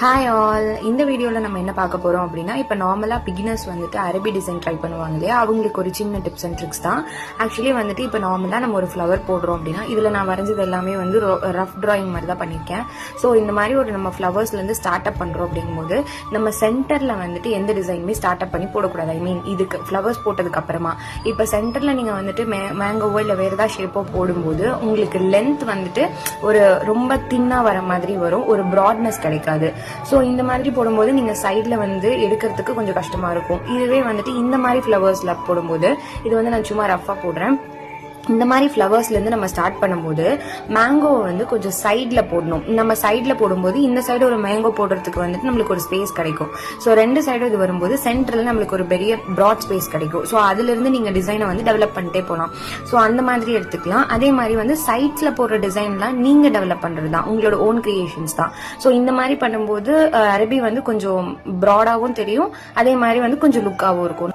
Hi all, இந்த வீடியோவில் நம்ம என்ன பார்க்க போகிறோம் அப்படின்னா, இப்போ நார்மலாக பிகினர்ஸ் வந்துட்டு அரபி டிசைன் ட்ரை பண்ணுவாங்க இல்லையா, அவங்களுக்கு ஒரு சின்ன டிப்ஸ் அண்ட் ட்ரிக்ஸ் தான். ஆக்சுவலி வந்துட்டு இப்போ நார்மலாக நம்ம ஒரு ஃப்ளவர் போடுறோம் அப்படின்னா, இதில் நான் வரைஞ்சது எல்லாமே வந்து ரஃப் ட்ராயிங் மாதிரி தான் பண்ணியிருக்கேன். ஸோ இந்த மாதிரி ஒரு நம்ம ஃப்ளவர்ஸ்லேருந்து ஸ்டார்ட் அப் பண்ணுறோம் அப்படிங்கும்போது நம்ம சென்டரில் வந்துட்டு எந்த டிசைனுமே ஸ்டார்ட் அப் பண்ணி போடக்கூடாது. ஐ மீன் இதுக்கு ஃப்ளவர்ஸ் போட்டதுக்கு அப்புறமா இப்போ சென்டரில் நீங்கள் வந்துட்டு மேங்கோவோ இல்லை வேறு ஏதாவது ஷேப்போ போடும்போது உங்களுக்கு லென்த் வந்துட்டு ஒரு ரொம்ப தின்னாக வர மாதிரி வரும், ஒரு ப்ராட்னஸ் கிடைக்காது. ஸோ இந்த மாதிரி போடும்போது நீங்கள் சைடில் வந்து எடுக்கிறதுக்கு கொஞ்சம் கஷ்டமாக இருக்கும். இதுவே வந்துட்டு இந்த மாதிரி ஃப்ளவர்ஸில் போடும்போது, இது வந்து நான் சும்மா ரஃபாக போடுறேன். இந்த மாதிரி ஃப்ளவர்ஸ்லேருந்து நம்ம ஸ்டார்ட் பண்ணும்போது மேங்கோவை வந்து கொஞ்சம் சைடில் போடணும். நம்ம சைடில் போடும்போது இந்த சைடு ஒரு மேங்கோ போடுறதுக்கு வந்துட்டு நம்மளுக்கு ஒரு ஸ்பேஸ் கிடைக்கும். ஸோ ரெண்டு சைடும் இது வரும்போது சென்டரில் நம்மளுக்கு ஒரு பெரிய ப்ராட் ஸ்பேஸ் கிடைக்கும். ஸோ அதுலேருந்து நீங்கள் டிசைனை வந்து டெவலப் பண்ணிட்டே போகலாம். ஸோ அந்த மாதிரி எடுத்துக்கலாம். அதே மாதிரி வந்து சைட்ஸில் போடுற டிசைன்லாம் நீங்கள் டெவலப் பண்ணுறது தான், உங்களோட ஓன் கிரியேஷன்ஸ் தான். ஸோ இந்த மாதிரி பண்ணும்போது அரபி வந்து கொஞ்சம் ப்ராடாகவும் தெரியும், அதே மாதிரி வந்து கொஞ்சம் லுக்காகவும் இருக்கும்.